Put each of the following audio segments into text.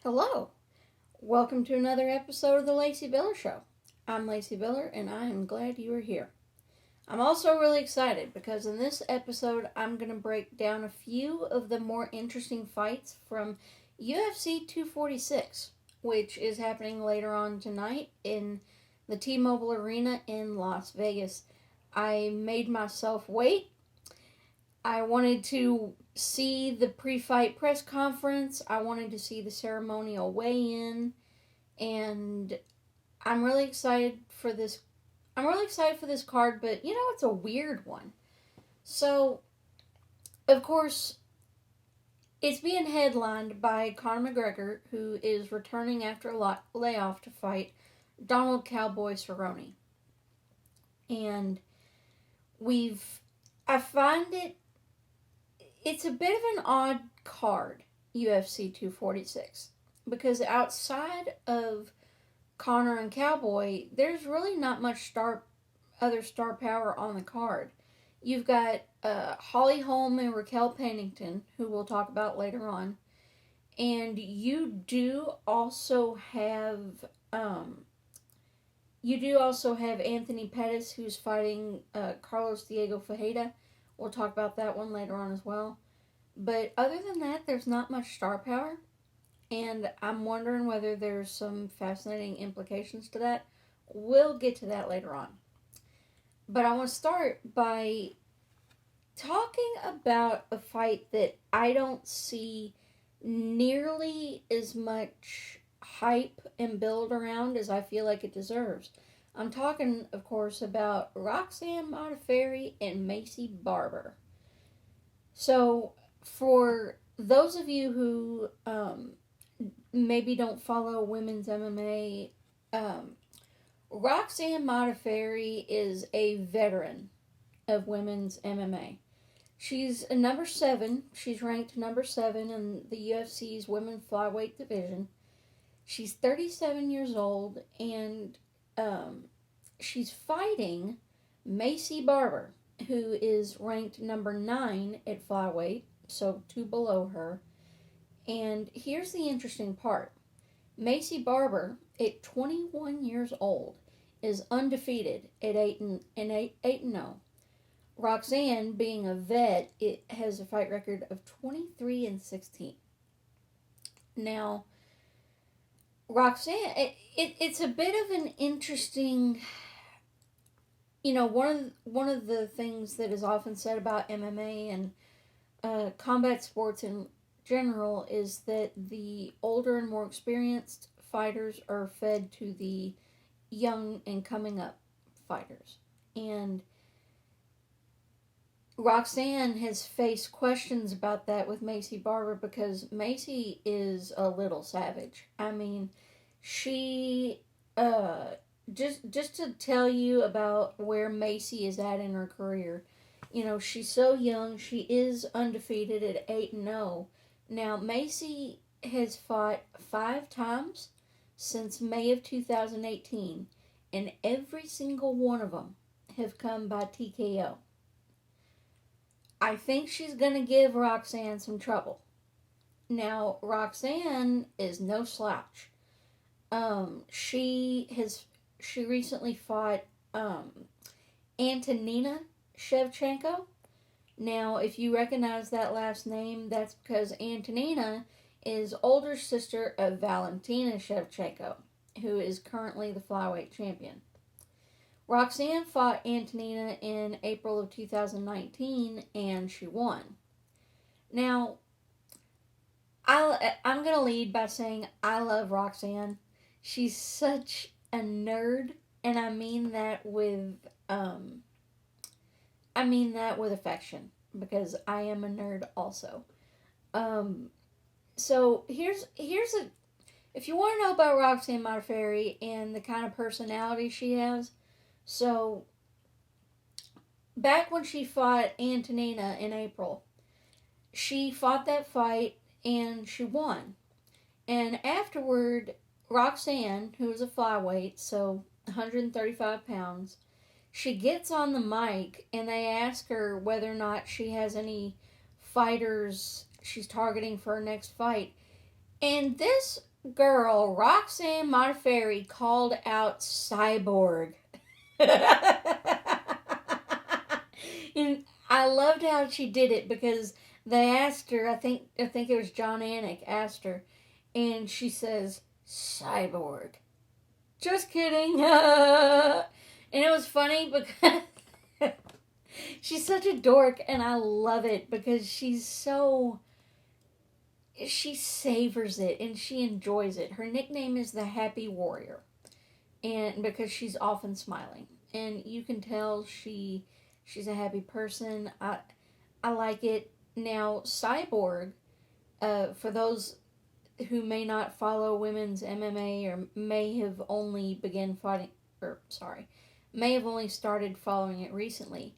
Hello. Welcome to another episode of the Lacey Biller Show. I'm Lacey Biller and I am glad you are here. I'm also really excited because in this episode I'm going to break down a few of the more interesting fights from UFC 246, which is happening later on tonight in the T-Mobile Arena in Las Vegas. I made myself wait. I wanted to see the pre-fight press conference. I wanted to see the ceremonial weigh-in, and I'm really excited for this. I'm really excited for this card, but it's a weird one. So, of course, it's being headlined by Conor McGregor, who is returning after a layoff to fight Donald Cowboy Cerrone, and I find it's a bit of an odd card, UFC 246, because outside of Conor and Cowboy, there's really not much other star power on the card. You've got Holm and Raquel Pennington, who we'll talk about later on, and you do also have Anthony Pettis, who's fighting Carlos Diego Ferreira. We'll talk about that one later on as well. But other than that, there's not much star power. And I'm wondering whether there's some fascinating implications to that. We'll get to that later on. But I want to start by talking about a fight that I don't see nearly as much hype and build around as I feel like it deserves. I'm talking, of course, about Roxanne Modafferi and Maycee Barber. So, for those of you who maybe don't follow women's MMA, Roxanne Modafferi is a veteran of women's MMA. She's a number 7. She's ranked number 7 in the UFC's women's flyweight division. She's 37 years old, and she's fighting Maycee Barber, who is ranked number 9 at flyweight, so 2 below her. And here's the interesting part. Maycee Barber, at 21 years old, is undefeated at 8-0. Roxanne, being a vet, it has a fight record of 23-16. Now, Roxanne, it's a bit of an interesting, one of the things that is often said about MMA and combat sports in general is that the older and more experienced fighters are fed to the young and coming up fighters. And Roxanne has faced questions about that with Maycee Barber because Maycee is a little savage. I mean, she just to tell you about where Maycee is at in her career. She's so young. She is undefeated at 8-0. Now, Maycee has fought 5 times since May of 2018, and every single one of them have come by TKO. I think she's going to give Roxanne some trouble. Now, Roxanne is no slouch. She recently fought Antonina Shevchenko. Now, if you recognize that last name, that's because Antonina is older sister of Valentina Shevchenko, who is currently the flyweight champion. Roxanne fought Antonina in April of 2019, and she won. Now, I'm going to lead by saying I love Roxanne. She's such a nerd, and I mean that with affection, because I am a nerd also. So here's if you want to know about Roxanne Modafferi and the kind of personality she has. So back when she fought Antonina in April, she fought that fight and she won. And afterward, Roxanne, who is a flyweight, so 135 pounds, she gets on the mic and they ask her whether or not she has any fighters she's targeting for her next fight. And this girl, Roxanne Modafferi, called out Cyborg. And I loved how she did it because they asked her, I think it was John Anik asked her, and she says, Cyborg. Just kidding. And it was funny because she's such a dork, and I love it because she savors it and she enjoys it. Her nickname is the Happy Warrior, and because she's often smiling, and you can tell she's a happy person. I like it. Now, Cyborg, for those who may not follow women's MMA or may have only may have only started following it recently.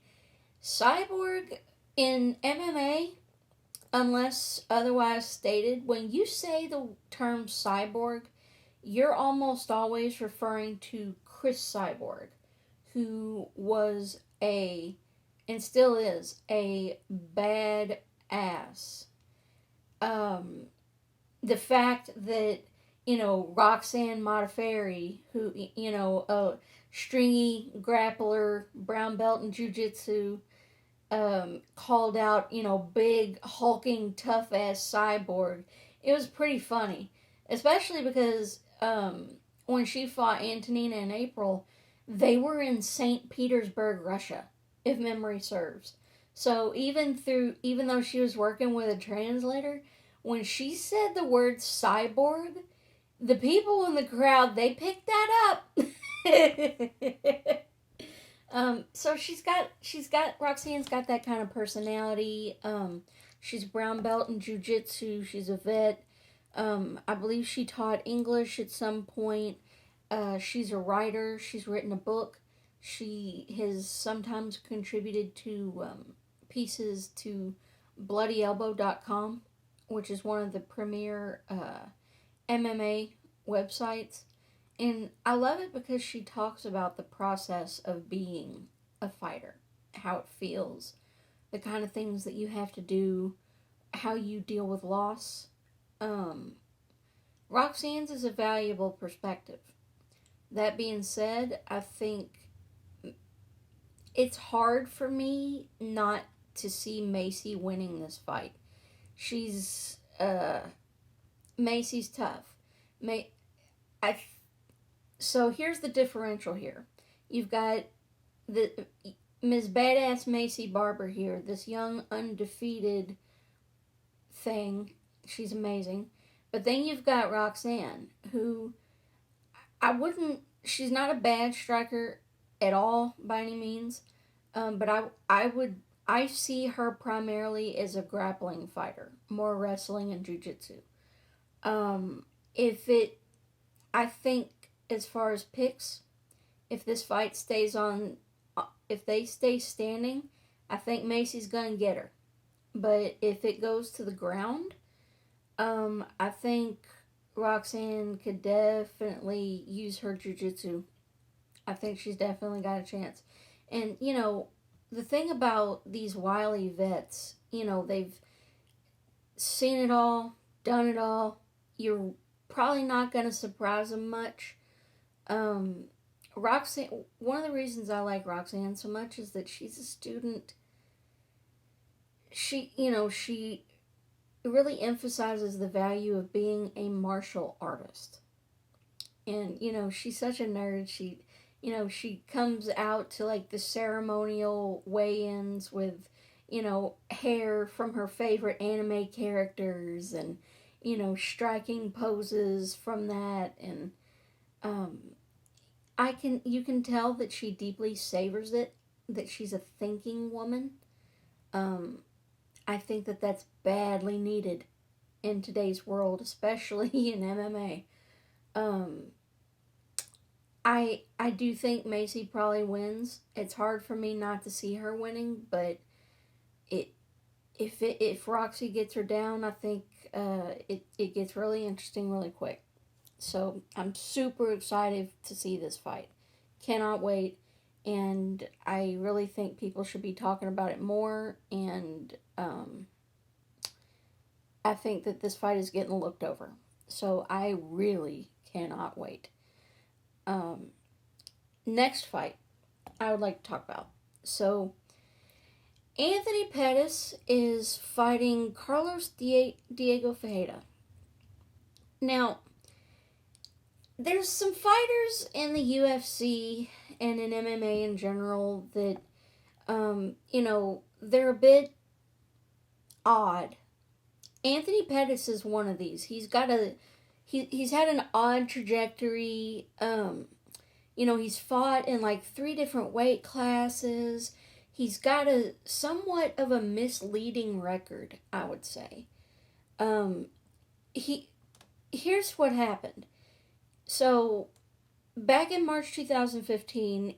Cyborg in MMA, unless otherwise stated, when you say the term cyborg, you're almost always referring to Chris Cyborg, who was and still is, a bad ass. The fact that, Roxanne Modafferi, who, a stringy grappler, brown belt in jiu-jitsu, called out, big, hulking, tough-ass Cyborg. It was pretty funny. Especially because when she fought Antonina in April, they were in St. Petersburg, Russia, if memory serves. So even though she was working with a translator, when she said the word cyborg, the people in the crowd, they picked that up. So Roxanne's got that kind of personality. She's brown belt in jiu-jitsu. She's a vet. I believe she taught English at some point. She's a writer. She's written a book. She has sometimes contributed to pieces to BloodyElbow.com, which is one of the premier MMA websites. And I love it because she talks about the process of being a fighter, how it feels, the kind of things that you have to do, how you deal with loss. Roxanne's is a valuable perspective. That being said, I think it's hard for me not to see Maycee winning this fight. Maycee's tough. So here's the differential here. You've got the Ms. Badass Maycee Barber here, this young undefeated thing. She's amazing. But then you've got Roxanne, who she's not a bad striker at all by any means. But I see her primarily as a grappling fighter, more wrestling and jiu-jitsu. I think as far as picks, if this fight if they stay standing, I think Maycee's gonna get her. But if it goes to the ground, I think Roxanne could definitely use her jiu-jitsu. I think she's definitely got a chance. And, the thing about these wily vets, they've seen it all, done it all. You're probably not going to surprise them much. Roxanne, one of the reasons I like Roxanne so much is that she's a student. She really emphasizes the value of being a martial artist. And, she's such a nerd. She comes out to like the ceremonial weigh-ins with, hair from her favorite anime characters and, striking poses from that. And, you can tell that she deeply savors it, that she's a thinking woman. I think that that's badly needed in today's world, especially in MMA. I do think Maycee probably wins. It's hard for me not to see her winning, but if Roxy gets her down, I think it gets really interesting really quick. So I'm super excited to see this fight. Cannot wait. And I really think people should be talking about it more. And I think that this fight is getting looked over. So I really cannot wait. Um, Next fight I would like to talk about. So Anthony Pettis is fighting Carlos Diego Ferreira. Now, there's some fighters in the UFC and in MMA in general that, they're a bit odd. Anthony Pettis is one of these. He's had an odd trajectory. He's fought in like 3 different weight classes. He's got a somewhat of a misleading record, I would say. Um, he Here's what happened. So back in March 2015,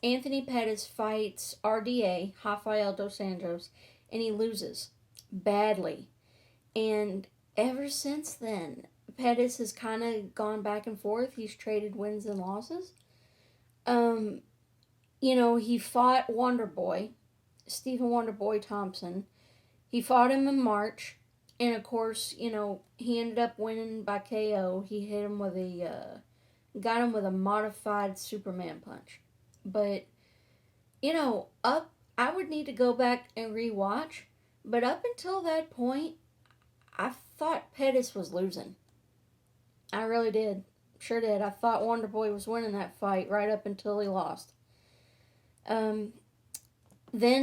Anthony Pettis fights RDA, Rafael dos Anjos, and he loses badly. And ever since then, Pettis has kind of gone back and forth. He's traded wins and losses. He fought Wonder Boy, Stephen Wonder Boy Thompson. He fought him in March. And of course, he ended up winning by KO. He hit him with got him with a modified Superman punch. But, I would need to go back and rewatch. But up until that point, I thought Pettis was losing. I really did. Sure did. I thought Wonder Boy was winning that fight right up until he lost. Then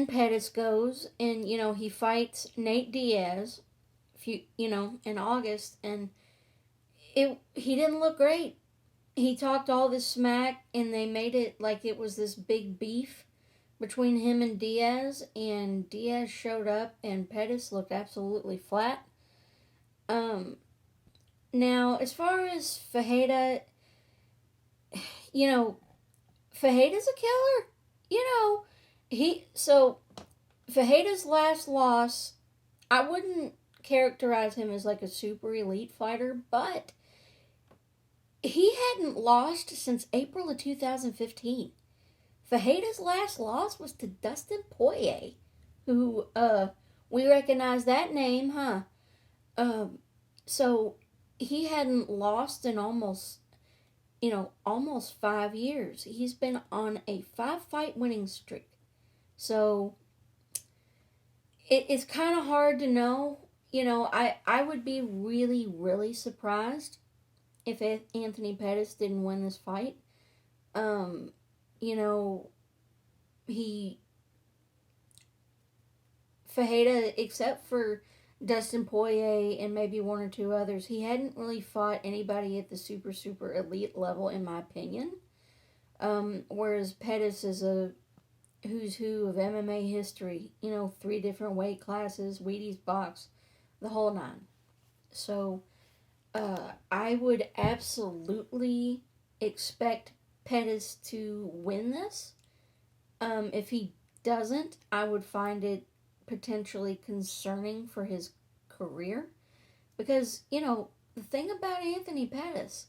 Pettis goes and, he fights Nate Diaz, in August, and he didn't look great. He talked all this smack, and they made it like it was this big beef between him and Diaz showed up, and Pettis looked absolutely flat. Now, as far as Ferreira, Ferreira's a killer. Ferreira's last loss, I wouldn't characterize him as like a super elite fighter, but he hadn't lost since April of 2015. Ferreira's last loss was to Dustin Poirier, who, we recognize that name, huh? So he hadn't lost in almost 5 years. He's been on a 5-fight winning streak. So it's kind of hard to know. I would be really, really surprised if Anthony Pettis didn't win this fight. Ferreira, except for Dustin Poirier and maybe 1 or 2 others, he hadn't really fought anybody at the super, super elite level, in my opinion. Whereas Pettis is a who's who of MMA history. 3 different weight classes, Wheaties box, the whole 9. So, I would absolutely expect Pettis to win this. If he doesn't, I would find it potentially concerning for his career. Because, the thing about Anthony Pettis,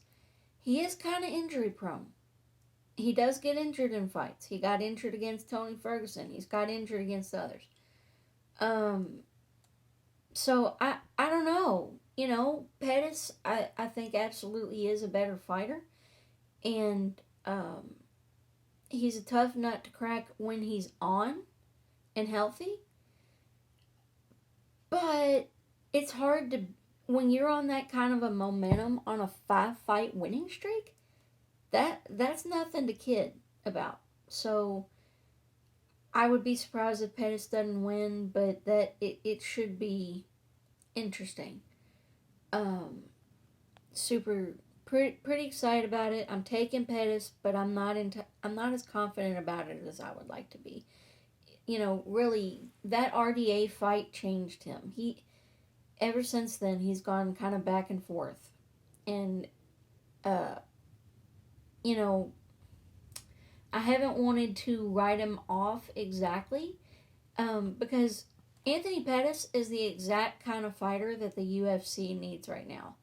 he is kind of injury prone. He does get injured in fights. He got injured against Tony Ferguson. He's got injured against others. So I don't know. Pettis, I think absolutely is a better fighter. And he's a tough nut to crack when he's on and healthy. But it's hard to, when you're on that kind of a momentum on a 5-fight winning streak, that's nothing to kid about. So I would be surprised if Pettis doesn't win, but that it should be interesting. Pretty excited about it. I'm taking Pettis, but I'm not as confident about it as I would like to be. Really, that RDA fight changed him. Ever since then, he's gone kind of back and forth. And, I haven't wanted to write him off exactly, because Anthony Pettis is the exact kind of fighter that the UFC needs right now.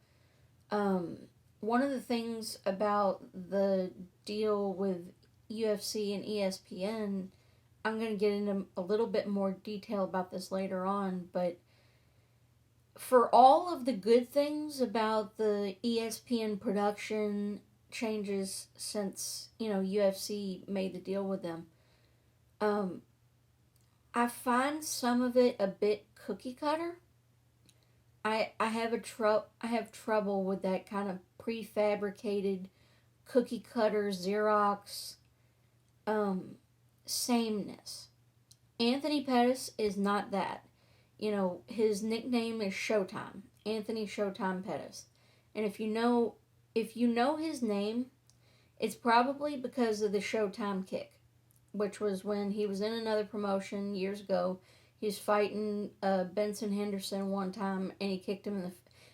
One of the things about the deal with UFC and ESPN, I'm going to get into a little bit more detail about this later on, but for all of the good things about the ESPN production changes since, UFC made the deal with them, I find some of it a bit cookie cutter. I have trouble with that kind of prefabricated cookie cutter Xerox sameness. Anthony Pettis is not that. His nickname is Showtime. Anthony Showtime Pettis. And if you know his name, it's probably because of the Showtime kick, which was when he was in another promotion years ago. He was fighting Benson Henderson one time, and he kicked him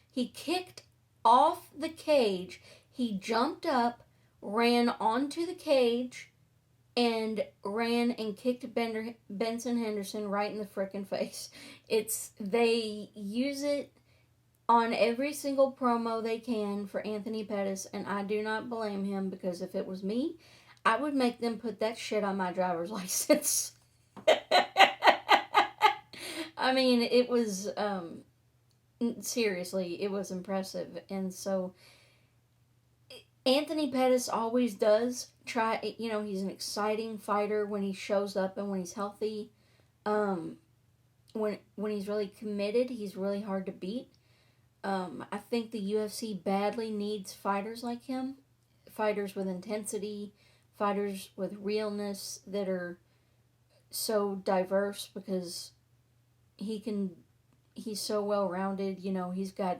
he kicked off the cage. He jumped up, ran onto the cage, and ran and kicked Benson Henderson right in the frickin' face. They use it on every single promo they can for Anthony Pettis, and I do not blame him, because if it was me, I would make them put that shit on my driver's license. I mean, it was, seriously, it was impressive. And so, Anthony Pettis always does try, he's an exciting fighter when he shows up and when he's healthy. When he's really committed, he's really hard to beat. I think the UFC badly needs fighters like him. Fighters with intensity, fighters with realness that are so diverse, because he's so well-rounded. He's got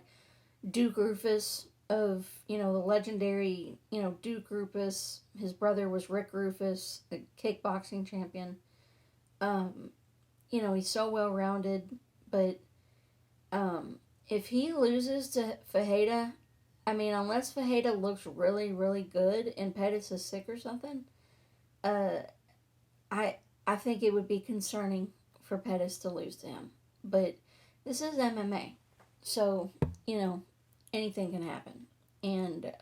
Duke Rufus of, the legendary, Duke Rufus. His brother was Rick Rufus, the kickboxing champion. He's so well-rounded, but if he loses to Ferreira, I mean, unless Ferreira looks really, really good and Pettis is sick or something, I think it would be concerning for Pettis to lose to him. But this is MMA, so, anything can happen. And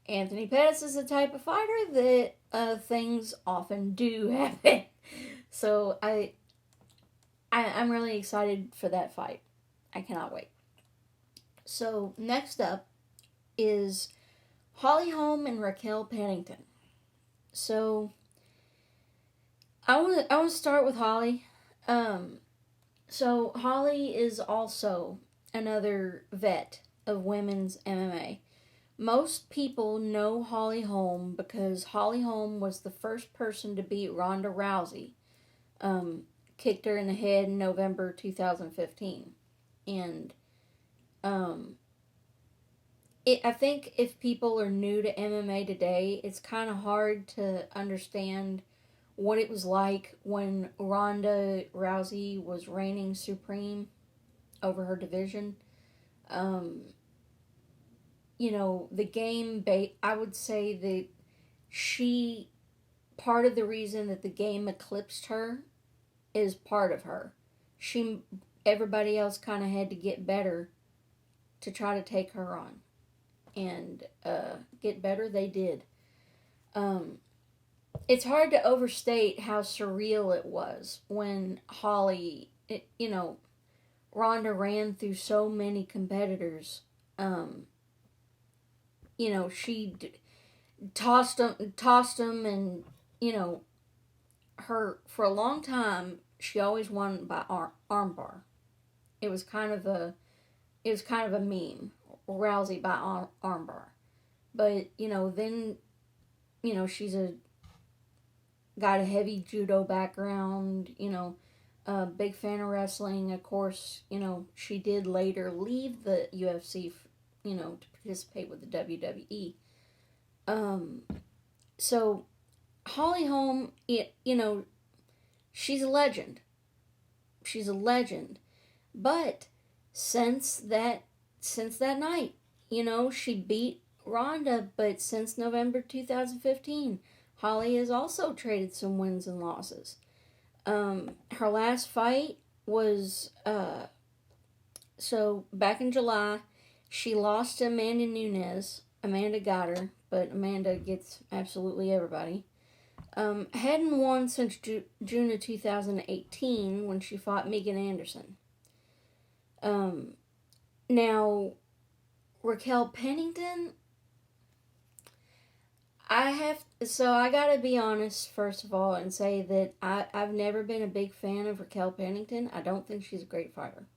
Anthony Pettis is the type of fighter that things often do happen. So I'm really excited for that fight. I cannot wait. So next up is Holm and Raquel Pennington. So I want to start with Holly. So Holly is also another vet of women's MMA. Most people know Holly Holm because Holly Holm was the first person to beat Ronda Rousey. Kicked her in the head in November 2015. And I think if people are new to MMA today, it's kind of hard to understand what it was like when Ronda Rousey was reigning supreme over her division. The game, I would say that part of the reason that the game eclipsed her is part of her. Everybody else kind of had to get better to try to take her on. And get better, they did. It's hard to overstate how surreal it was when Holly, Ronda ran through so many competitors. She tossed them, and, for a long time, she always won by armbar. It was kind of a meme, Rousey by armbar. But, then, she's got a heavy judo background, big fan of wrestling. Of course, she did later leave the UFC, to participate with the WWE. So, Holly Holm, she's a legend. She's a legend. But since that night, she beat Ronda, but since November 2015, Holly has also traded some wins and losses. Her last fight was, so back in July, she lost to Amanda Nunes. Amanda got her, but Amanda gets absolutely everybody. Hadn't won since June of 2018 when she fought Megan Anderson. Now, Raquel Pennington, I gotta be honest, first of all, and say that I've never been a big fan of Raquel Pennington. I don't think she's a great fighter.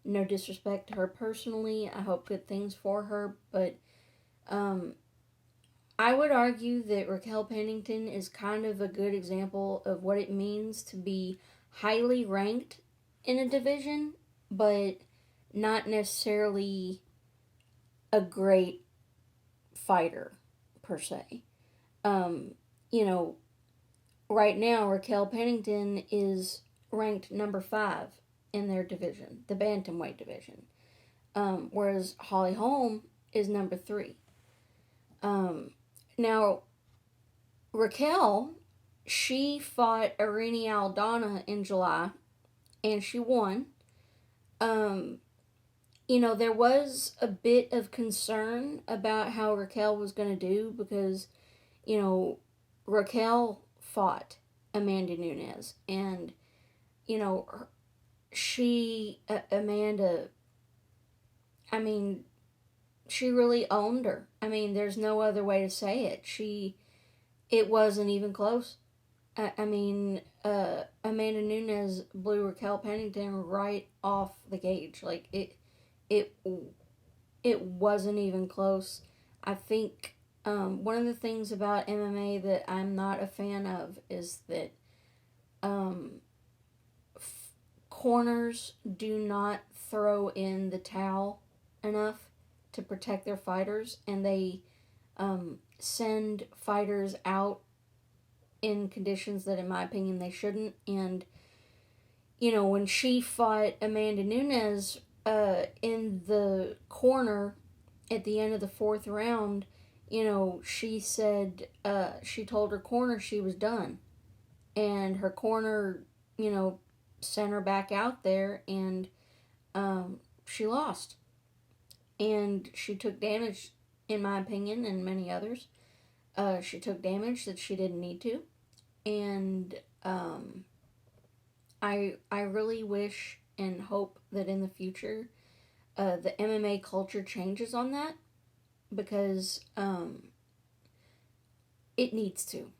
No disrespect to her personally. I hope good things for her, but I would argue that Raquel Pennington is kind of a good example of what it means to be highly ranked in a division, but not necessarily a great fighter, per se. You know, right now, Raquel Pennington is ranked number 5 in their division, the bantamweight division, whereas Holly Holm is number 3. Now, Raquel, she fought Irene Aldana in July, and she won. There was a bit of concern about how Raquel was going to do because, Raquel fought Amanda Nunes, and, Amanda, I mean, she really owned her. I mean, there's no other way to say it. It wasn't even close. Amanda Nunes blew Raquel Pennington right off the gauge. Like, it wasn't even close. I think one of the things about MMA that I'm not a fan of is that corners do not throw in the towel enough to protect their fighters, and they send fighters out in conditions that, in my opinion, they shouldn't. And, when she fought Amanda Nunes in the corner at the end of the 4th round, she said, she told her corner she was done. And her corner, sent her back out there, and she lost. And she took damage, in my opinion, and many others. She took damage that she didn't need to. And I really wish and hope that in the future the MMA culture changes on that, because it needs to.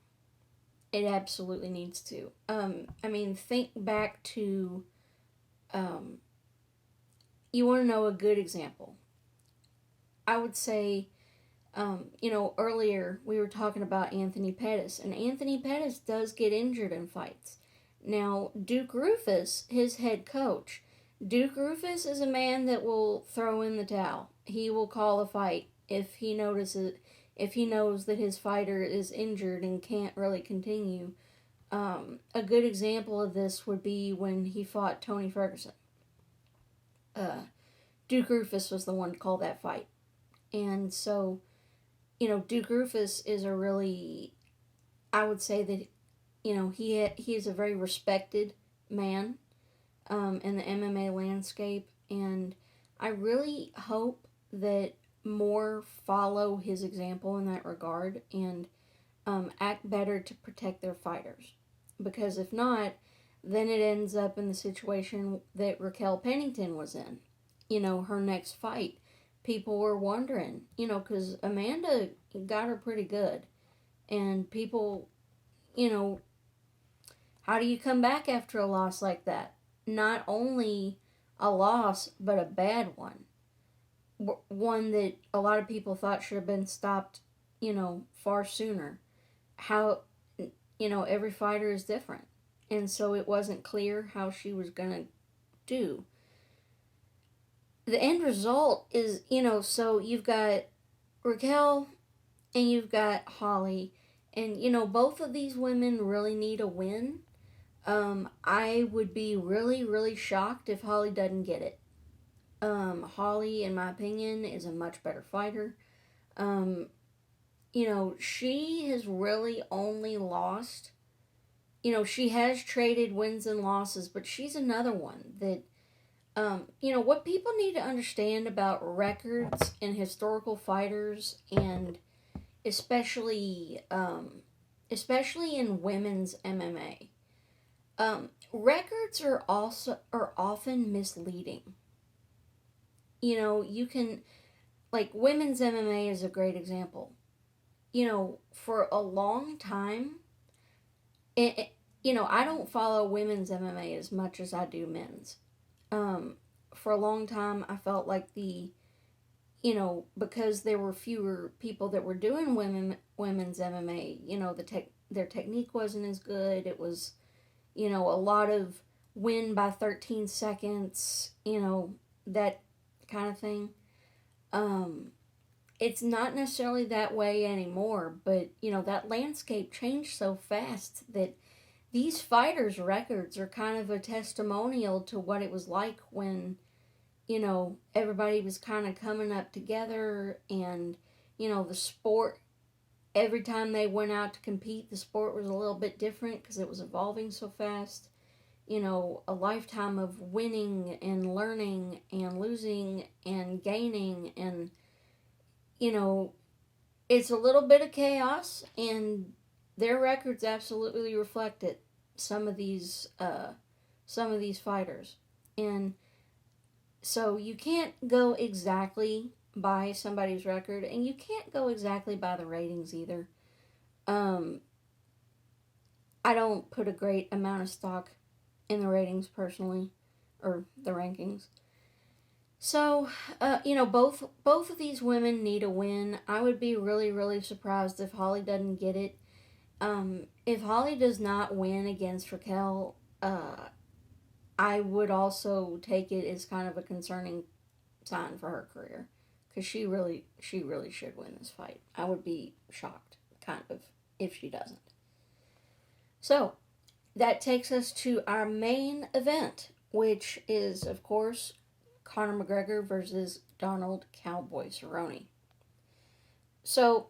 It absolutely needs to. Think back to, you want to know a good example. I would say, earlier we were talking about Anthony Pettis, and Anthony Pettis does get injured in fights. Now, Duke Roufus, his head coach, Duke Roufus is a man that will throw in the towel. He will call a fight if he knows that his fighter is injured and can't really continue. A good example of this would be when he fought Tony Ferguson. Duke Roufus was the one to call that fight. And so, Duke Roufus is a really, I would say that, he is a very respected man in the MMA landscape, and I really hope that more follow his example in that regard and act better to protect their fighters. Because if not, then it ends up in the situation that Raquel Pennington was in. Her next fight. People were wondering, because Amanda got her pretty good. And people, how do you come back after a loss like that? Not only a loss, but a bad one. One that a lot of people thought should have been stopped, far sooner. How, every fighter is different. And so it wasn't clear how she was going to do. The end result is, so you've got Raquel and you've got Holly. And, both of these women really need a win. I would be really, really shocked if Holly doesn't get it. Holly, in my opinion, is a much better fighter. She has really only lost. She has traded wins and losses, but she's another one that, what people need to understand about records and historical fighters, and especially in women's MMA, records are often misleading. you can, like, women's MMA is a great example. For a long time, I don't follow women's MMA as much as I do men's. For a long time, I felt like because there were fewer people that were doing women's MMA, their technique wasn't as good. It was, a lot of win by 13 seconds, that kind of thing. It's not necessarily that way anymore, but, that landscape changed so fast that these fighters' records are kind of a testimonial to what it was like when, everybody was kind of coming up together, and, the sport, every time they went out to compete, the sport was a little bit different because it was evolving so fast. A lifetime of winning and learning and losing and gaining, and, it's a little bit of chaos, and their records absolutely reflect it. Some of these fighters, and so you can't go exactly by somebody's record, and you can't go exactly by the ratings either. I don't put a great amount of stock in the ratings personally, or the rankings. So, both of these women need a win. I would be really, really surprised if Holly doesn't get it. If Holly does not win against Raquel, I would also take it as kind of a concerning sign for her career, because she really should win this fight. I would be shocked, kind of, if she doesn't. So, that takes us to our main event, which is, of course, Conor McGregor versus Donald Cowboy Cerrone. So,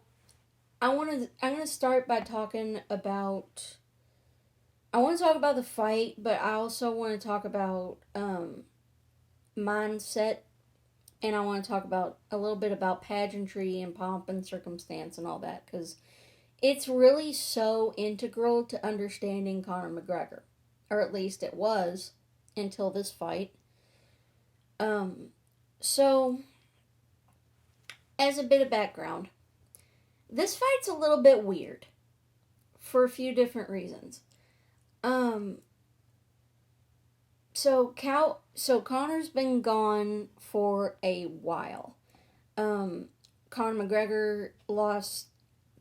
I'm going to start by talking about... I want to talk about the fight, but I also want to talk about mindset, and I want to talk about a little bit about pageantry and pomp and circumstance and all that, because it's really so integral to understanding Conor McGregor, or at least it was until this fight. So, as a bit of background, this fight's a little bit weird for a few different reasons. So Conor's been gone for a while. Conor McGregor lost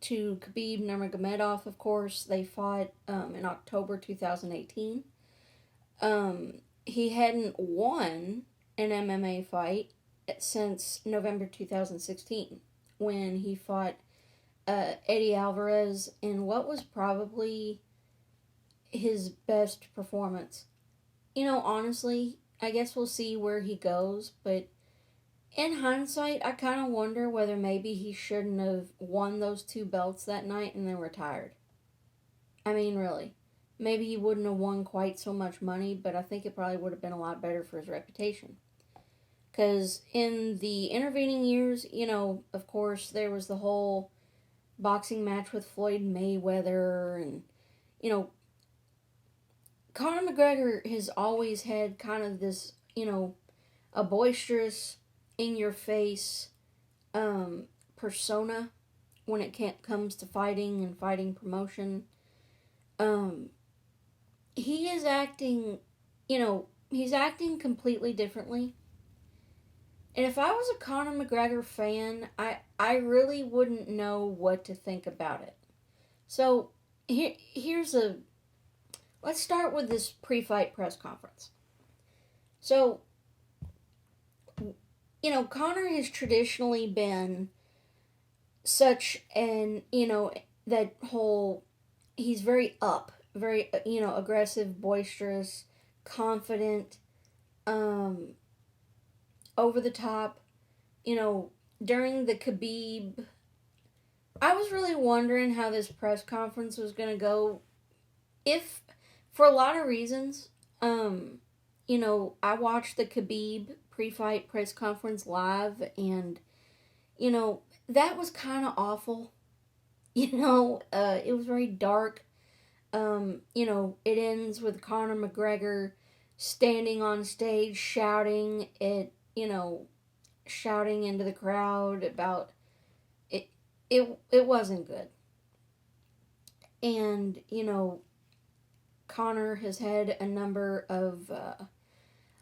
to Khabib Nurmagomedov, of course. They fought in October 2018. He hadn't won an MMA fight since November 2016, when he fought Eddie Alvarez in what was probably his best performance. Honestly, I guess we'll see where he goes, but in hindsight, I kind of wonder whether maybe he shouldn't have won those 2 belts that night and then retired. I mean, really. Maybe he wouldn't have won quite so much money, but I think it probably would have been a lot better for his reputation. Because in the intervening years, of course, there was the whole boxing match with Floyd Mayweather, and, Conor McGregor has always had kind of this, a boisterous, in-your-face persona when it comes to fighting and fighting promotion. He is acting, he's acting completely differently. And if I was a Conor McGregor fan, I really wouldn't know what to think about it. So, let's start with this pre-fight press conference. So, Conor has traditionally been such an, that whole, he's very aggressive, boisterous, confident, over the top. During the Khabib, I was really wondering how this press conference was going to go. For a lot of reasons, I watched the Khabib pre-fight press conference live, and, that was kind of awful. It was very dark. It ends with Conor McGregor standing on stage shouting at, shouting into the crowd about it. It wasn't good. And, Conor has had a number of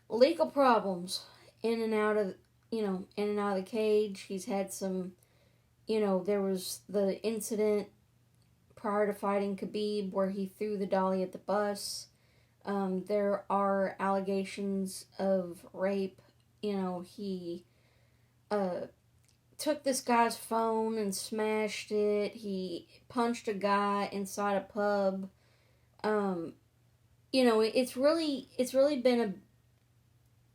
legal problems in and out of, in and out of the cage. He's had some, there was the incident prior to fighting Khabib where he threw the dolly at the bus. There are allegations of rape. He took this guy's phone and smashed it. He punched a guy inside a pub. It's really been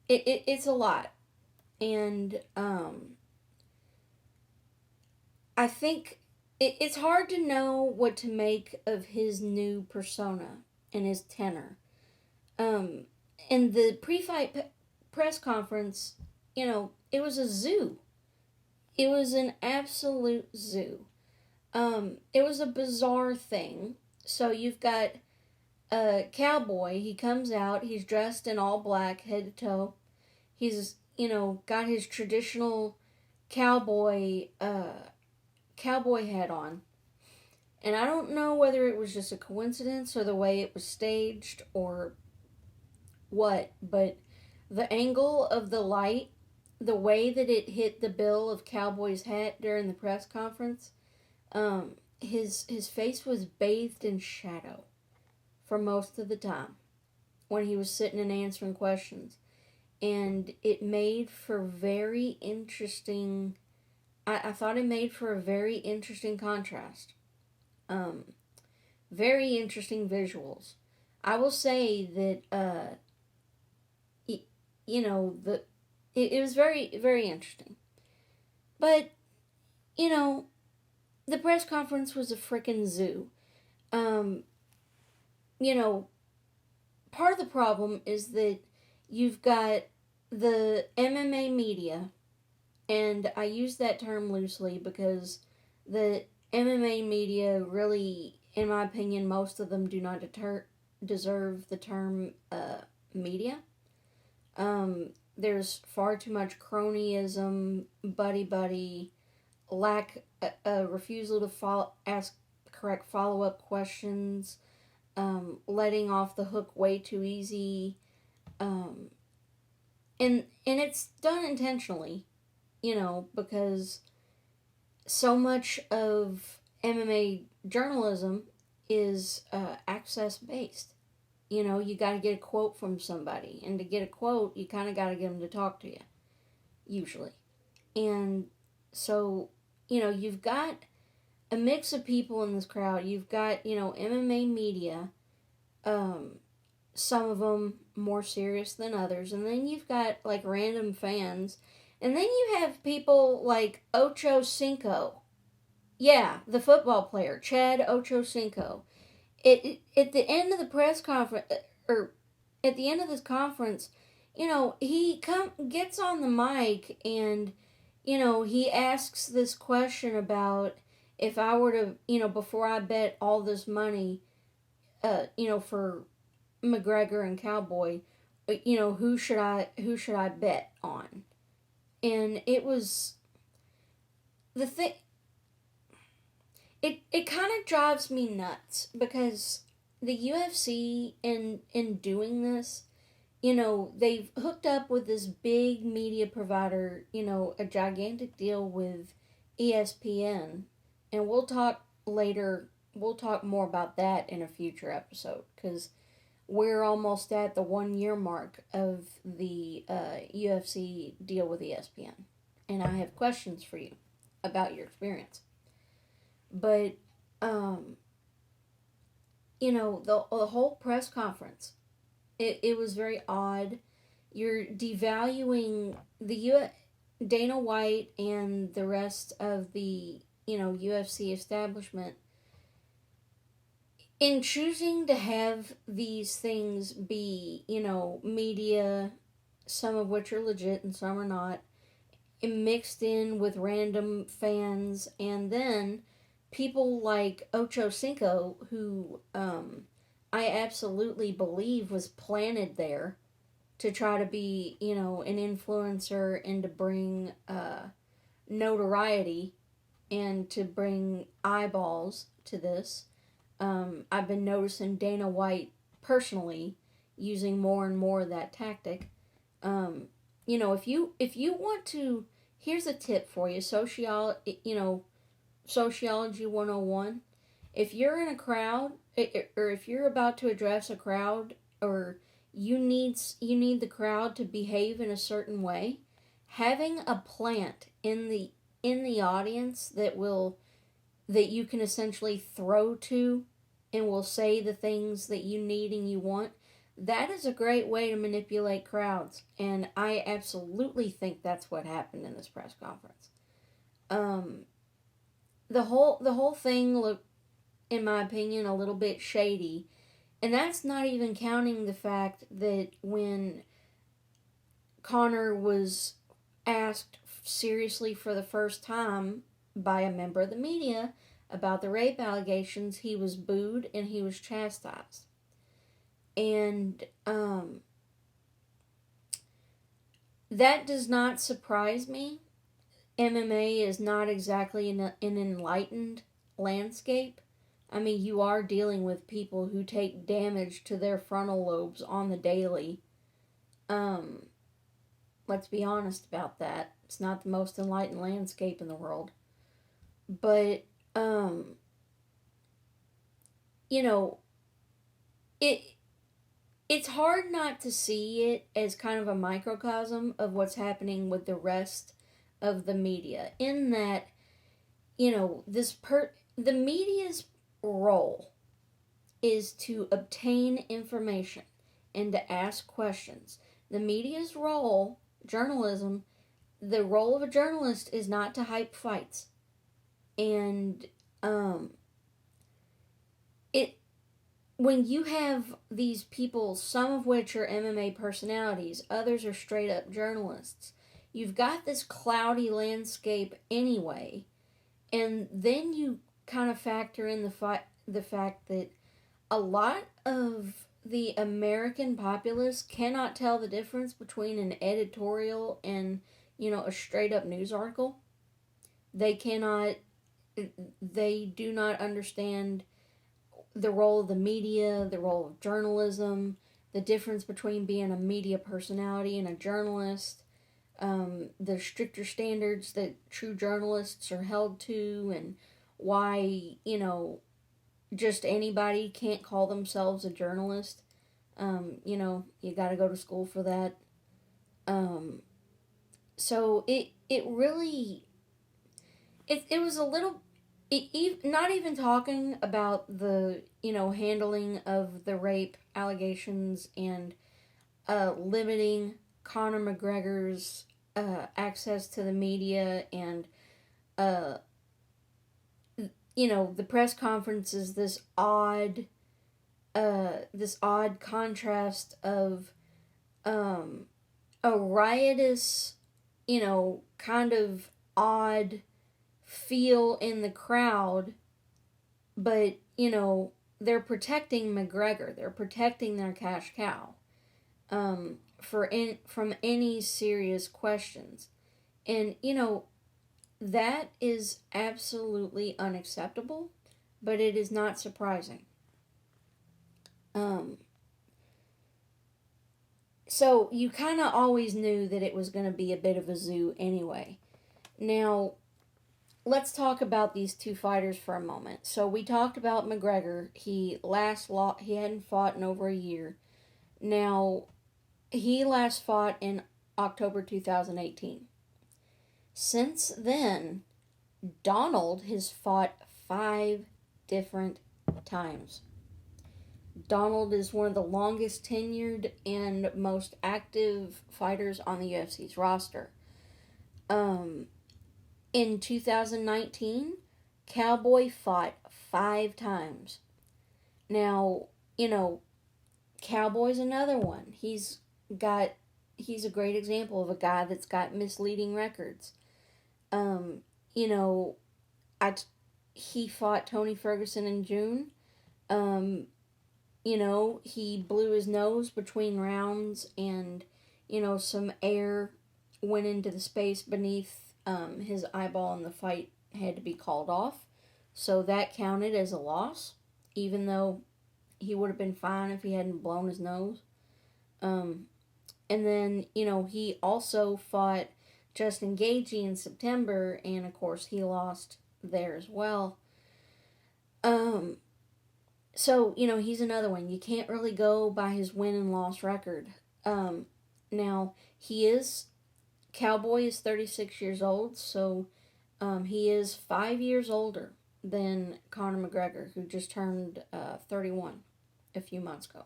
it's a lot. And I think it's hard to know what to make of his new persona and his tenor. In the pre-fight press conference, it was a zoo. It was an absolute zoo. It was a bizarre thing. So you've got a cowboy. He comes out. He's dressed in all black, head to toe. He's, got his traditional cowboy hat on. And I don't know whether it was just a coincidence or the way it was staged or what, but the angle of the light, the way that it hit the bill of Cowboy's hat during the press conference, his face was bathed in shadow for most of the time when he was sitting and answering questions. And it made for very interesting, I thought it made for a very interesting contrast. Very interesting visuals. I will say that, it was very, very interesting. But, the press conference was a frickin' zoo. Part of the problem is that you've got the MMA media, and I use that term loosely because the MMA media really, in my opinion, most of them do not deserve the term media. There's far too much cronyism, buddy, refusal to ask correct follow-up questions, letting off the hook way too easy, and it's done intentionally, because so much of MMA journalism is access-based. You got to get a quote from somebody, and to get a quote, you kind of got to get them to talk to you, usually. And so, you've got a mix of people in this crowd. You've got, MMA media, some of them more serious than others, and then you've got, like, random fans, and then you have people like Ocho Cinco. Yeah, the football player, Chad Ochocinco. At the end of the press conference, or at the end of this conference, he gets on the mic and, he asks this question about if I were to, before I bet all this money, for McGregor and Cowboy, who should I bet on? And it was the thing. It kind of drives me nuts because the UFC in doing this, they've hooked up with this big media provider, a gigantic deal with ESPN, and we'll talk more about that in a future episode because we're almost at the 1 year mark of the UFC deal with ESPN, and I have questions for you about your experience. But, the whole press conference, it was very odd. You're devaluing the Dana White and the rest of the, UFC establishment in choosing to have these things be, media, some of which are legit and some are not, and mixed in with random fans, and then people like Ocho Cinco, who I absolutely believe was planted there to try to be, an influencer and to bring notoriety and to bring eyeballs to this. I've been noticing Dana White personally using more and more of that tactic. If you want to, here's a tip for you: sociology 101. If you're in a crowd, or if you're about to address a crowd, or you need the crowd to behave in a certain way, having a plant in the audience that you can essentially throw to and will say the things that you need and you want, that is a great way to manipulate crowds. And I absolutely think that's what happened in this press conference. The whole thing looked, in my opinion, a little bit shady. And that's not even counting the fact that when Conor was asked seriously for the first time by a member of the media about the rape allegations, he was booed and he was chastised. And that does not surprise me. MMA is not exactly an enlightened landscape. I mean, you are dealing with people who take damage to their frontal lobes on the daily. Let's be honest about that. It's not the most enlightened landscape in the world. But, it's hard not to see it as kind of a microcosm of what's happening with the rest of the media. In that, the media's role is to obtain information and to ask questions. The media's role, journalism, the role of a journalist is not to hype fights. And when you have these people, some of which are MMA personalities, others are straight up journalists, you've got this cloudy landscape anyway. And then you kind of factor in the fact that a lot of the American populace cannot tell the difference between an editorial and, a straight up news article. They do not understand the role of the media, the role of journalism, the difference between being a media personality and a journalist, the stricter standards that true journalists are held to, and why, just anybody can't call themselves a journalist. You gotta go to school for that. So it really, it was a little, not even talking about the, handling of the rape allegations and limiting Conor McGregor's access to the media, and the press conference is this odd contrast of a riotous, kind of odd feel in the crowd, but they're protecting McGregor, they're protecting their cash cow from any serious questions. And that is absolutely unacceptable, but it is not surprising. So you kind of always knew that it was going to be a bit of a zoo anyway. Now, let's talk about these two fighters for a moment. So we talked about McGregor. He hadn't fought in over a year. Now, he last fought in October 2018. Since then, Donald has fought 5 different times. Donald is one of the longest tenured and most active fighters on the UFC's roster. In 2019, Cowboy fought 5 times. Now, Cowboy's another one. He's a great example of a guy that's got misleading records. He fought Tony Ferguson in June. he blew his nose between rounds, and, some air went into the space beneath his eyeball, and the fight had to be called off. So that counted as a loss, even though he would have been fine if he hadn't blown his nose. And then, he also fought Justin Gaethje in September, and of course he lost there as well. So, he's another one. You can't really go by his win and loss record. Now, Cowboy is 36 years old, so he is 5 years older than Conor McGregor, who just turned 31 a few months ago.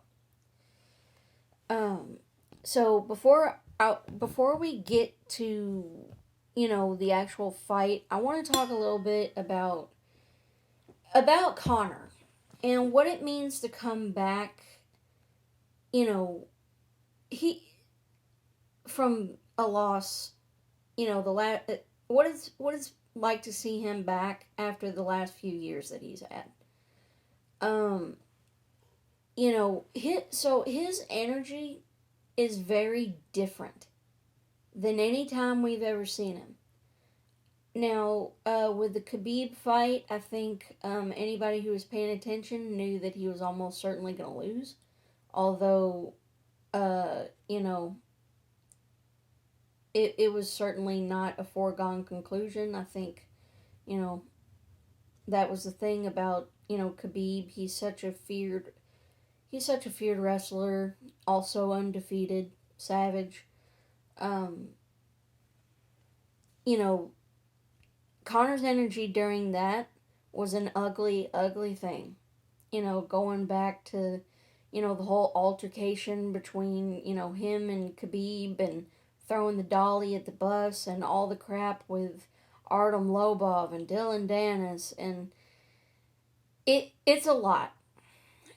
So before we get to, the actual fight, I want to talk a little bit about Conor and what it means to come back, he from a loss, what it's like to see him back after the last few years that he's had. His energy is very different than any time we've ever seen him. Now, with the Khabib fight, I think anybody who was paying attention knew that he was almost certainly going to lose. Although, it was certainly not a foregone conclusion. I think, that was the thing about, Khabib. He's such a feared wrestler, also undefeated, savage. Conor's energy during that was an ugly, ugly thing. Going back to, the whole altercation between, him and Khabib, and throwing the dolly at the bus, and all the crap with Artem Lobov and Dylan Dennis, and it's a lot.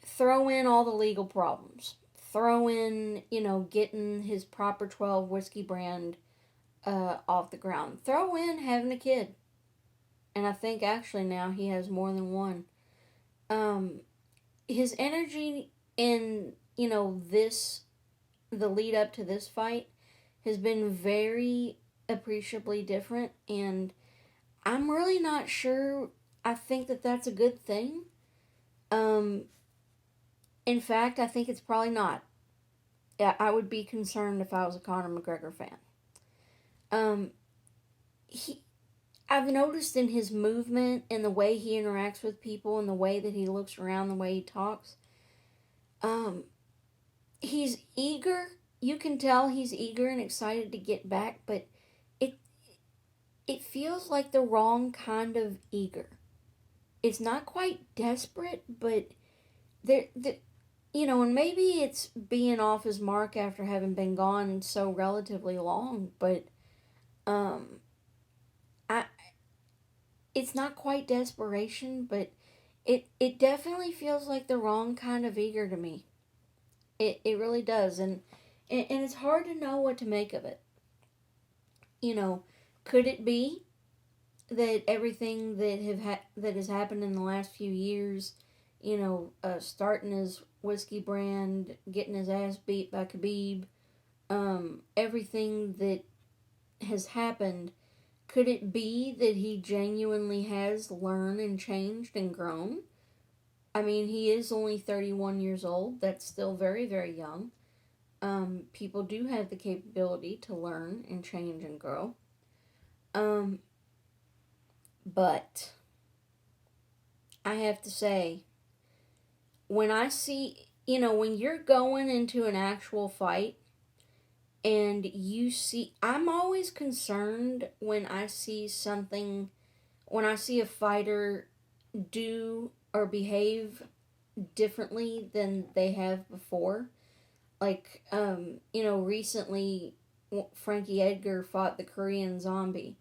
Throw in all the legal problems. Throw in, getting his Proper 12 whiskey brand off the ground. Throw in having a kid. And I think actually now he has more than one. His energy in, the lead up to this fight has been very appreciably different. And I'm really not sure I think that that's a good thing. In fact, I think it's probably not. Yeah, I would be concerned if I was a Conor McGregor fan. I've noticed in his movement and the way he interacts with people and the way that he looks around, the way he talks, he's eager. You can tell he's eager and excited to get back, but it feels like the wrong kind of eager. It's not quite desperate, but and maybe it's being off his mark after having been gone so relatively long, but it's not quite desperation, but it definitely feels like the wrong kind of eager to me. It really does, and it's hard to know what to make of it. Could it be that everything that has happened in the last few years, starting his whiskey brand, getting his ass beat by Khabib, everything that has happened, could it be that he genuinely has learned and changed and grown? I mean, he is only 31 years old. That's still very, very young. People do have the capability to learn and change and grow. But I have to say, when I see, when you're going into an actual fight and you see, I'm always concerned when I see a fighter do or behave differently than they have before. Like, recently Frankie Edgar fought the Korean Zombie.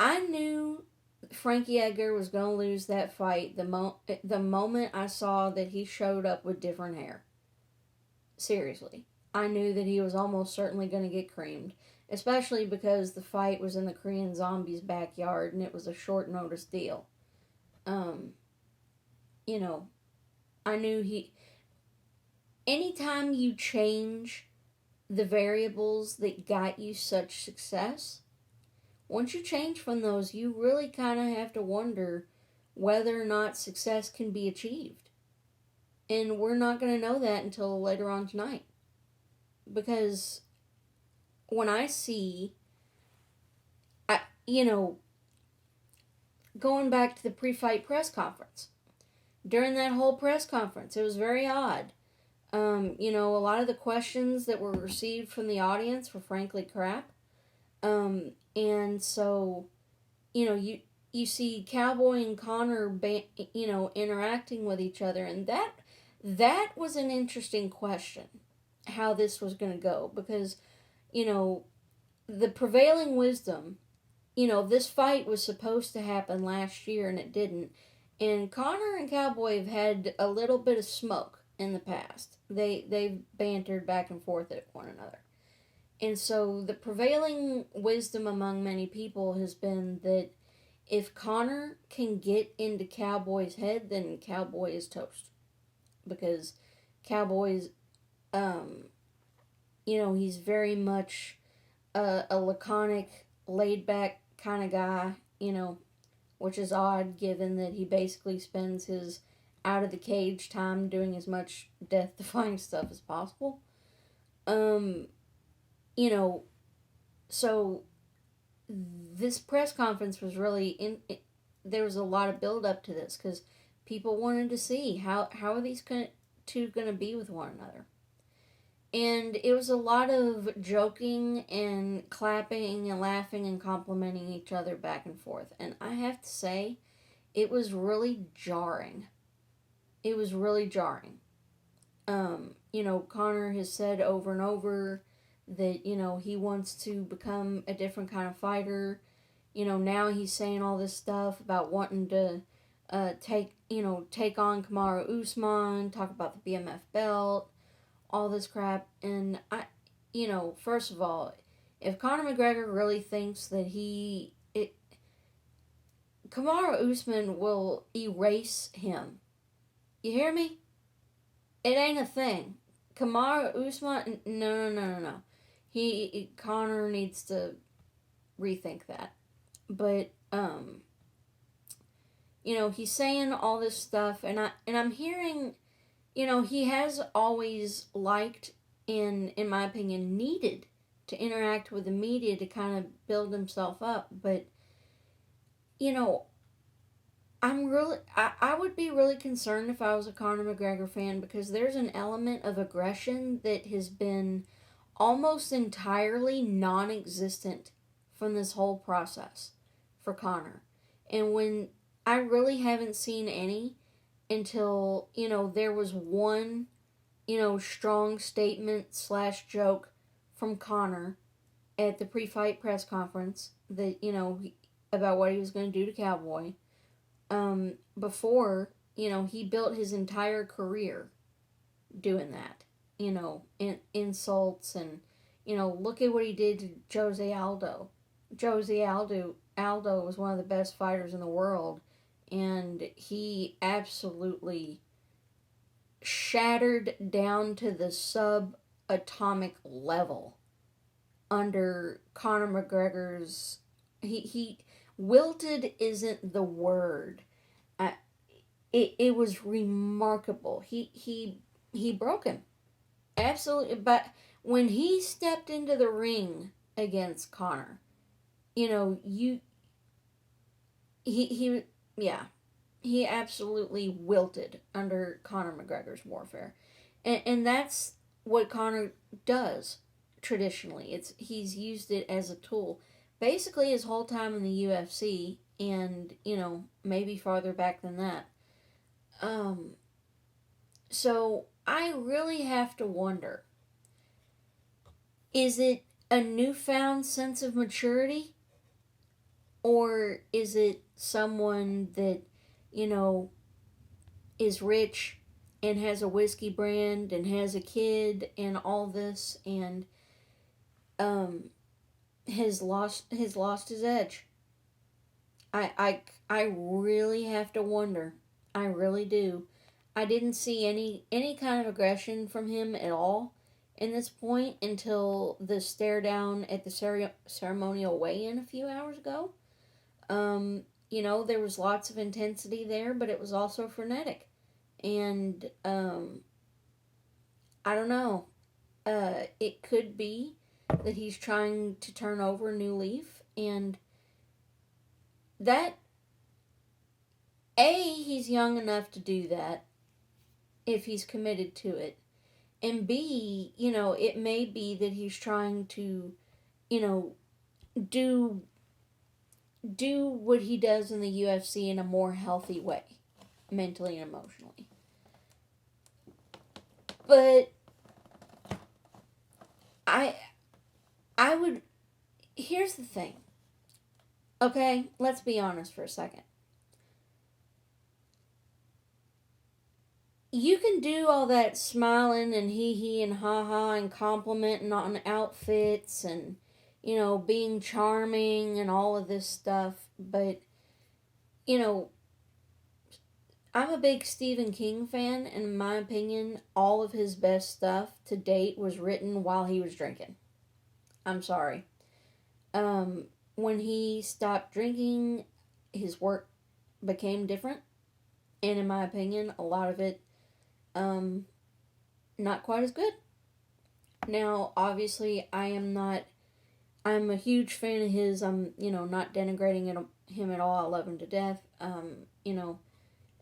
I knew Frankie Edgar was going to lose that fight the moment I saw that he showed up with different hair. Seriously. I knew that he was almost certainly going to get creamed. Especially because the fight was in the Korean Zombie's backyard and it was a short notice deal. I knew anytime you change the variables that got you such success, once you change from those, you really kind of have to wonder whether or not success can be achieved. And we're not going to know that until later on tonight. Because when I see, going back to the pre-fight press conference, during that whole press conference, it was very odd. A lot of the questions that were received from the audience were frankly crap. And so, you see Cowboy and Conor, interacting with each other, and that was an interesting question, how this was going to go, because, the prevailing wisdom, this fight was supposed to happen last year and it didn't, and Conor and Cowboy have had a little bit of smoke in the past. They've bantered back and forth at one another. And so the prevailing wisdom among many people has been that if Conor can get into Cowboy's head, then Cowboy is toast. Because Cowboy's, he's very much a laconic, laid-back kind of guy, which is odd given that he basically spends his out-of-the-cage time doing as much death-defying stuff as possible. So this press conference was really there was a lot of build up to this because people wanted to see how are these two going to be with one another. And it was a lot of joking and clapping and laughing and complimenting each other back and forth. And I have to say, it was really jarring. It was really jarring. Conor has said over and over that, he wants to become a different kind of fighter. Now he's saying all this stuff about wanting to take on Kamaru Usman, talk about the BMF belt, all this crap. And first of all, if Conor McGregor really thinks that Kamaru Usman will erase him. You hear me? It ain't a thing. Kamaru Usman, no. Conor needs to rethink that. But he's saying all this stuff, and I'm hearing, he has always liked and, in my opinion, needed to interact with the media to kind of build himself up. But I would be really concerned if I was a Conor McGregor fan, because there's an element of aggression that has been almost entirely non-existent from this whole process for Conor. And when I really haven't seen any until, there was one, strong statement / joke from Conor at the pre-fight press conference that, about what he was going to do to Cowboy. Before, he built his entire career doing that, insults and, look at what he did to Jose Aldo. Jose Aldo was one of the best fighters in the world, and he absolutely shattered down to the subatomic level under Conor McGregor's, he wilted isn't the word. It was remarkable. He broke him. Absolutely. But when he stepped into the ring against Conor, he absolutely wilted under Conor McGregor's warfare. And that's what Conor does traditionally. He's used it as a tool. Basically his whole time in the UFC, and, maybe farther back than that. So I really have to wonder, is it a newfound sense of maturity? Or is it someone that, is rich and has a whiskey brand and has a kid and all this and has lost his edge? I really have to wonder. I really do. I didn't see any kind of aggression from him at all in this point until the stare down at the ceremonial weigh-in a few hours ago. There was lots of intensity there, but it was also frenetic. And I don't know. It could be that he's trying to turn over a new leaf, and that, A, he's young enough to do that if he's committed to it. And B, it may be that he's trying to, do what he does in the UFC in a more healthy way, mentally and emotionally. But I would, here's the thing. Okay, let's be honest for a second. You can do all that smiling and hee and ha and complimenting on outfits and, being charming and all of this stuff. But, I'm a big Stephen King fan, and in my opinion, all of his best stuff to date was written while he was drinking. I'm sorry. When he stopped drinking, his work became different. And in my opinion, a lot of it, not quite as good. Now, obviously, I'm a huge fan of his. I'm, not denigrating him at all. I love him to death. And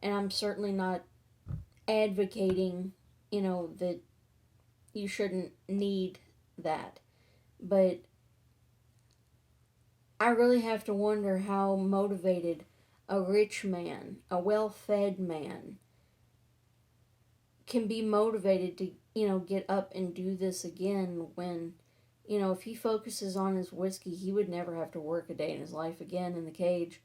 I'm certainly not advocating, that you shouldn't need that. But I really have to wonder how motivated a rich man, a well-fed man, can be motivated to, get up and do this again when, if he focuses on his whiskey, he would never have to work a day in his life again in the cage.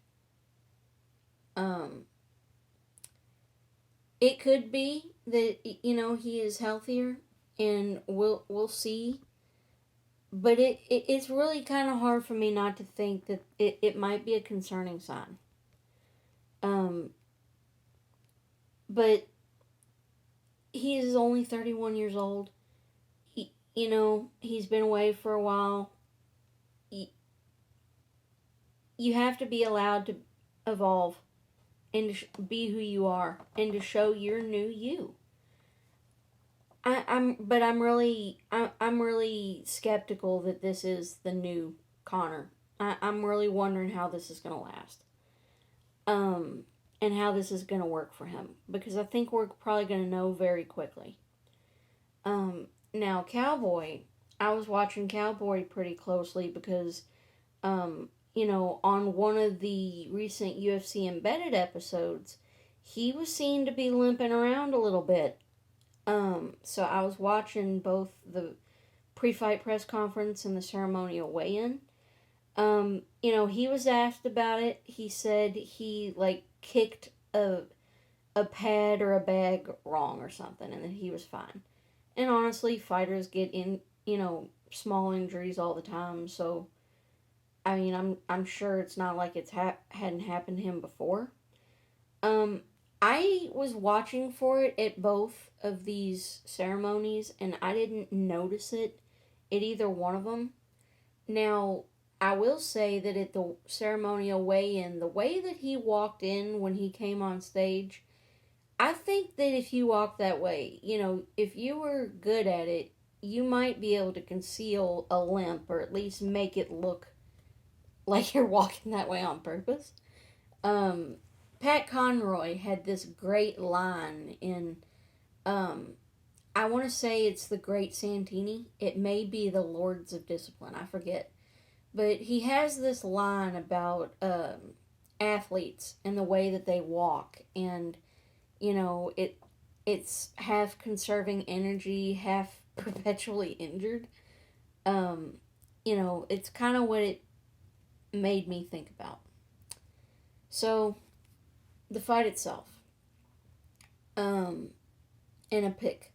It could be that, he is healthier, and we'll see. But it's really kind of hard for me not to think that it might be a concerning sign. But he is only 31 years old. He's been away for a while. You have to be allowed to evolve and to be who you are and to show your new you. I'm really skeptical that this is the new Conor. I'm really wondering how this is going to last. And how this is going to work for him. Because I think we're probably going to know very quickly. Now, Cowboy, I was watching Cowboy pretty closely because, on one of the recent UFC Embedded episodes, he was seen to be limping around a little bit. So I was watching both the pre-fight press conference and the ceremonial weigh-in. He was asked about it. He said he, kicked a pad or a bag wrong or something, and that he was fine. And honestly, fighters get small injuries all the time, so, I'm sure it's not like it's hadn't happened to him before. I was watching for it at both of these ceremonies, and I didn't notice it at either one of them. Now, I will say that at the ceremonial weigh-in, the way that he walked in when he came on stage, I think that if you walk that way, if you were good at it, you might be able to conceal a limp or at least make it look like you're walking that way on purpose. Pat Conroy had this great line in, I want to say it's the Great Santini. It may be the Lords of Discipline. I forget. But he has this line about athletes and the way that they walk. And, it's half conserving energy, half perpetually injured. It's kind of what it made me think about. So, the fight itself. And a pick.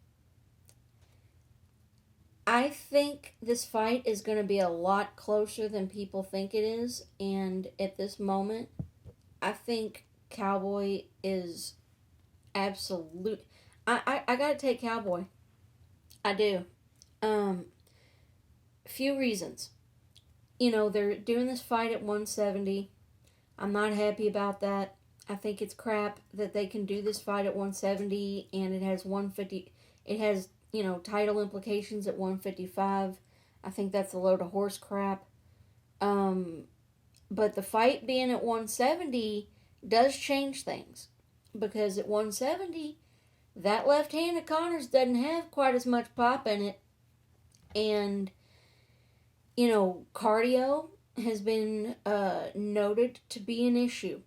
I think this fight is going to be a lot closer than people think it is. And at this moment, I think Cowboy is absolute. I gotta take Cowboy. I do. Few reasons. They're doing this fight at 170. I'm not happy about that. I think it's crap that they can do this fight at 170 and it has 150. It has, title implications at 155. I think that's a load of horse crap. But the fight being at 170 does change things. Because at 170, that left hand of Conor's doesn't have quite as much pop in it. And, cardio has been noted to be an issue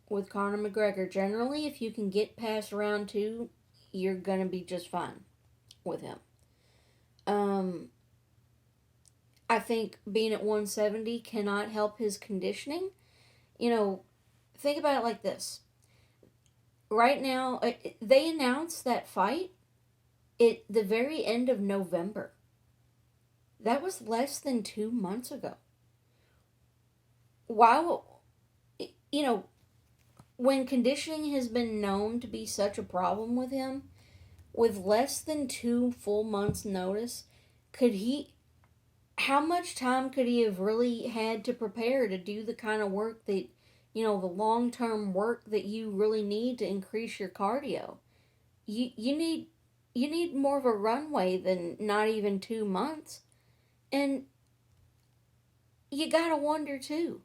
with Conor McGregor. Generally, if you can get past round 2, you're going to be just fine with him. I think being at 170 cannot help his conditioning. Think about it like this. Right now, they announced that fight at the very end of November. That was less than 2 months ago. Why, when conditioning has been known to be such a problem with him, with less than 2 full months' notice, how much time could he have really had to prepare to do the kind of work that, the long-term work that you really need to increase your cardio? You need more of a runway than not even 2 months. And you gotta wonder too,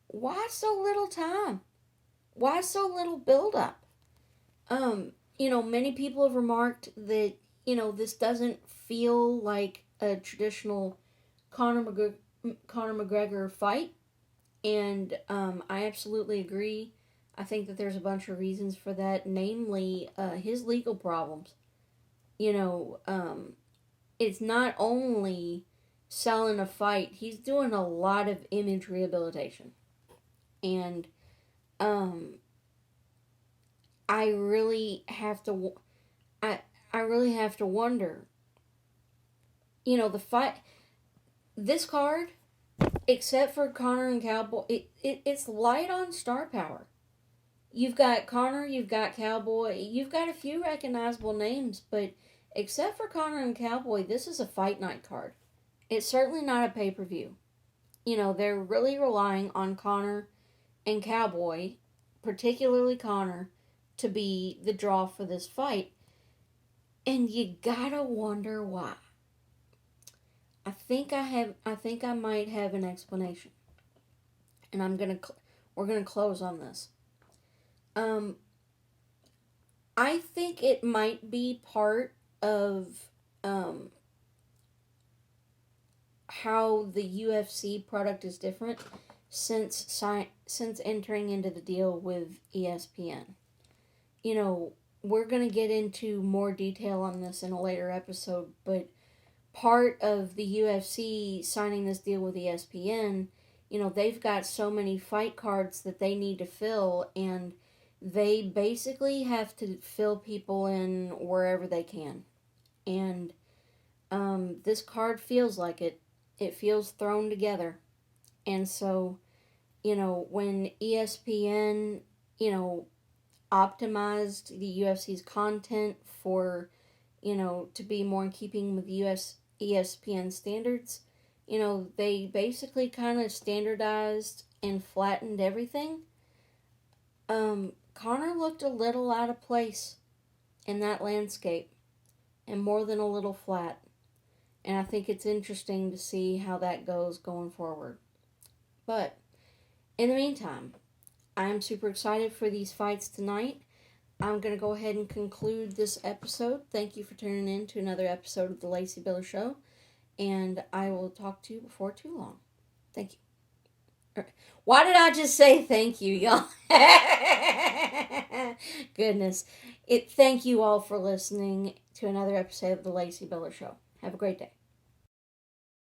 why so little time? Why so little build-up? Many people have remarked that, this doesn't feel like a traditional Conor McGregor fight. And I absolutely agree. I think that there's a bunch of reasons for that, namely his legal problems. It's not only selling a fight, he's doing a lot of image rehabilitation. And I really have to wonder, the fight, this card, except for Conor and Cowboy, it's light on star power. You've got Conor, you've got Cowboy, you've got a few recognizable names, but except for Conor and Cowboy, this is a fight night card. It's certainly not a pay-per-view. They're really relying on Conor and Cowboy, particularly Conor, to be the draw for this fight. And you gotta wonder why. I think I might have an explanation. And we're gonna close on this. I think it might be part of how the UFC product is different since entering into the deal with ESPN. We're going to get into more detail on this in a later episode, but part of the UFC signing this deal with ESPN, they've got so many fight cards that they need to fill, and they basically have to fill people in wherever they can. And this card feels like it. It feels thrown together. And so, when ESPN, optimized the UFC's content for, to be more in keeping with ESPN standards, they basically kind of standardized and flattened everything. Conor looked a little out of place in that landscape, and more than a little flat. And I think it's interesting to see how that goes going forward. But in the meantime, I'm super excited for these fights tonight. I'm going to go ahead and conclude this episode. Thank you for tuning in to another episode of the Lacey Biller Show. And I will talk to you before too long. Thank you. Why did I just say thank you, y'all? Goodness. Thank you all for listening to another episode of the Lacey Biller Show. Have a great day.